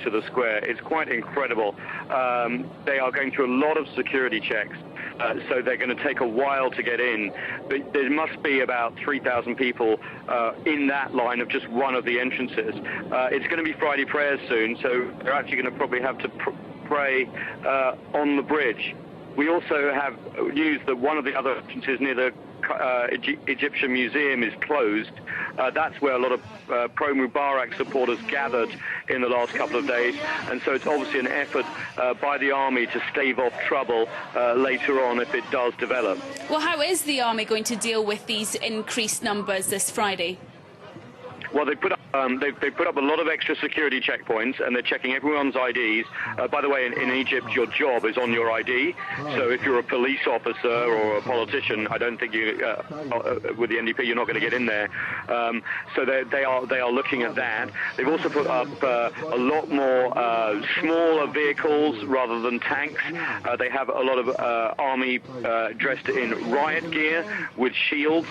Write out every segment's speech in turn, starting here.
into the square. It's quite incredible. They are going through a lot of security checks. So they're going to take a while to get in. But there must be about 3,000 people in that line of just one of the entrances. It's going to be Friday prayers soon, so they're actually going to probably have to pray on the bridge. We also have news that one of the other entrances near the Egyptian Museum is closed. That's where a lot of pro-Mubarak supporters gathered in the last couple of days, and so it's obviously an effort by the army to stave off trouble later on if it does develop. Well, how is the army going to deal with these increased numbers this Friday? Well, they put up a lot of extra security checkpoints, and they're checking everyone's IDs. By the way, in Egypt, your job is on your ID. So if you're a police officer or a politician, I don't think you, with the NDP, you're not going to get in there. So they are looking at that. They've also put up a lot more smaller vehicles rather than tanks. They have a lot of army dressed in riot gear with shields,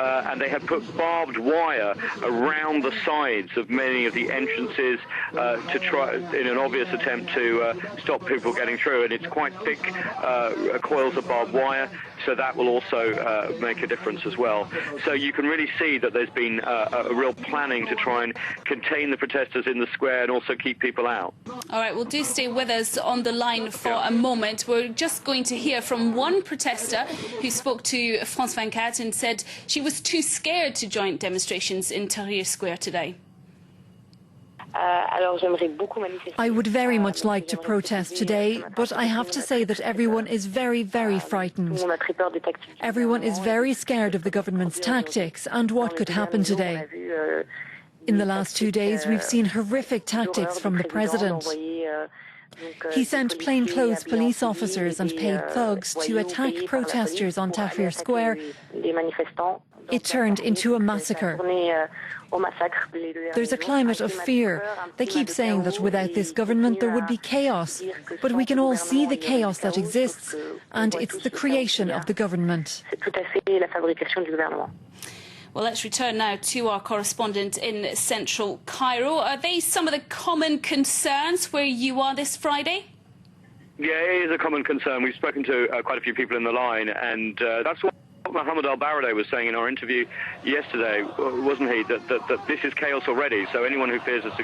and they have put barbed wire around the sides of many of the entrances to try, in an obvious attempt to stop people getting through. And it's quite thick coils of barbed wire, so that will also make a difference as well. So you can really see that there's been a real planning to try and contain the protesters in the square and also keep people out. All right, well, do stay with us on the line for a moment. We're just going to hear from one protester who spoke to France 24 and said she was too scared to join demonstrations in Tahrir Square today. I would very much like to protest today, but I have to say that everyone is very, very frightened. Everyone is very scared of the government's tactics and what could happen today. In the last 2 days, we've seen horrific tactics from the president. He sent plainclothes police officers and paid thugs to attack protesters on Tahrir Square. It turned into a massacre. There's a climate of fear. They keep saying that without this government there would be chaos, but we can all see the chaos that exists, and it's the creation of the government. Well, let's return now to our correspondent in central Cairo. Are they some of the common concerns where you are this Friday? Yeah, it is a common concern. We've spoken to quite a few people in the line, and that's what Mohammed al-Baradei was saying in our interview yesterday, wasn't he, that this is chaos already, so anyone who fears a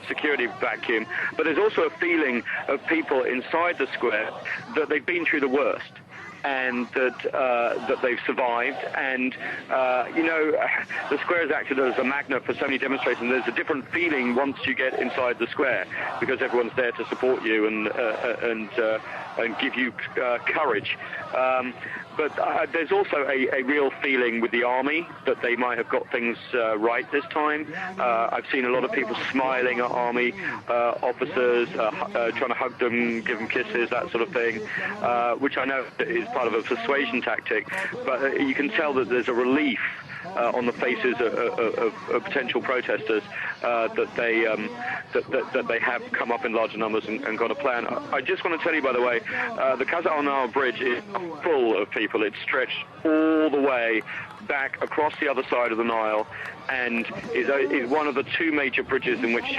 security vacuum. But there's also a feeling of people inside the square that they've been through the worst, and that they've survived. And, you know, the square has acted as a magnet for so many demonstrations. There's a different feeling once you get inside the square, because everyone's there to support you and give you courage. But there's also a real feeling with the army that they might have got things right this time. I've seen a lot of people smiling at army officers, trying to hug them, give them kisses, that sort of thing, which I know is part of a persuasion tactic. But you can tell that there's a relief on the faces of potential protesters that they have come up in larger numbers and got a plan. I just want to tell you, by the way, the Qasr al-Nile bridge is full of people. It's stretched all the way back across the other side of the Nile, and is one of the two major bridges in which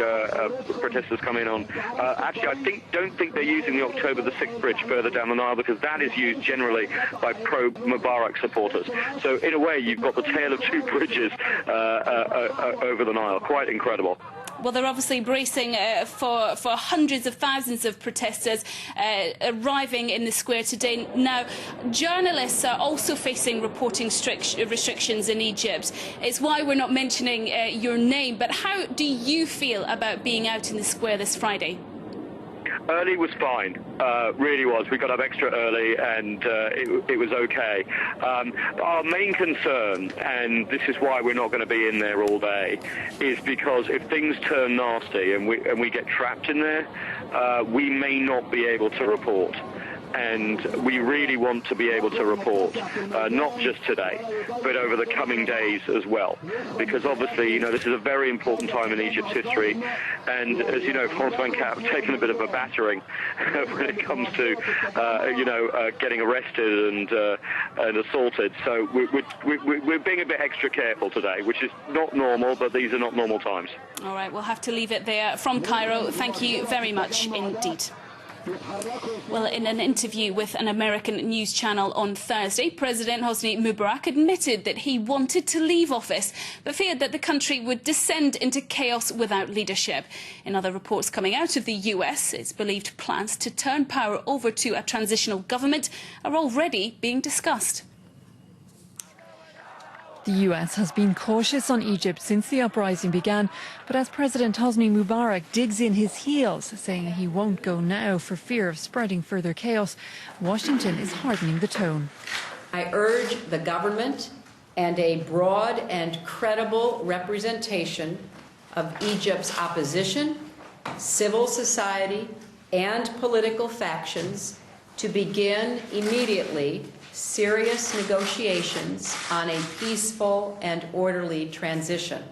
protesters come in on. Actually, I don't think they're using the October the 6th bridge further down the Nile, because that is used generally by pro-Mubarak supporters. So in a way, you've got the tale of two bridges over the Nile. Quite incredible. Well, they're obviously bracing for hundreds of thousands of protesters arriving in the square today. Now, journalists are also facing reporting restrictions in Egypt. It's why we're not mentioning your name, but how do you feel about being out in the square this Friday? Early was fine, really was. We got up extra early, and it was okay. Our main concern, and this is why we're not going to be in there all day, is because if things turn nasty and we get trapped in there, we may not be able to report. and we really want to be able to report, not just today, but over the coming days as well. Because obviously, you know, this is a very important time in Egypt's history, and as you know, France 24 have taken a bit of a battering when it comes to, getting arrested and assaulted. So we're being a bit extra careful today, which is not normal, but these are not normal times. All right, we'll have to leave it there. From Cairo, thank you very much indeed. Well, in an interview with an American news channel on Thursday, President Hosni Mubarak admitted that he wanted to leave office, but feared that the country would descend into chaos without leadership. In other reports coming out of the US, it's believed plans to turn power over to a transitional government are already being discussed. The US has been cautious on Egypt since the uprising began, but as President Hosni Mubarak digs in his heels, saying he won't go now for fear of spreading further chaos, Washington is hardening the tone. I urge the government and a broad and credible representation of Egypt's opposition, civil society, and political factions to begin immediately serious negotiations on a peaceful and orderly transition.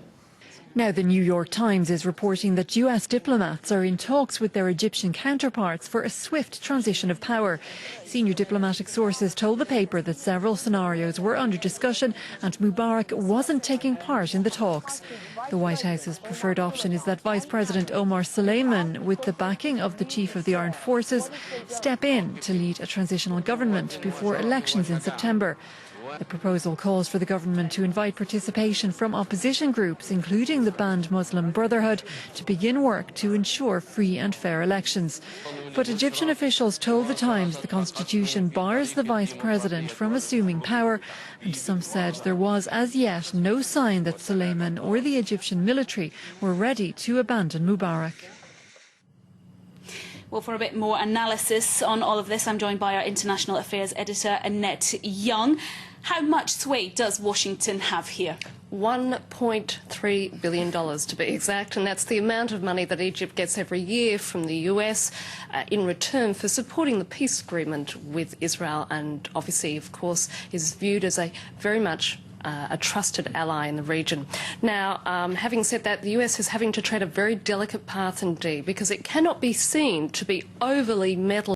Now, the New York Times is reporting that US diplomats are in talks with their Egyptian counterparts for a swift transition of power. Senior diplomatic sources told the paper that several scenarios were under discussion and Mubarak wasn't taking part in the talks. The White House's preferred option is that Vice President Omar Suleiman, with the backing of the Chief of the Armed Forces, step in to lead a transitional government before elections in September. The proposal calls for the government to invite participation from opposition groups, including the banned Muslim Brotherhood, to begin work to ensure free and fair elections. But Egyptian officials told the Times the constitution bars the vice president from assuming power, and some said there was as yet no sign that Suleiman or the Egyptian military were ready to abandon Mubarak. Well, for a bit more analysis on all of this, I'm joined by our international affairs editor, Annette Young. How much sway does Washington have here? $1.3 billion to be exact, and that's the amount of money that Egypt gets every year from the US in return for supporting the peace agreement with Israel, and obviously, of course, is viewed as a very much a trusted ally in the region. Now, having said that, the US is having to tread a very delicate path indeed, because it cannot be seen to be overly meddling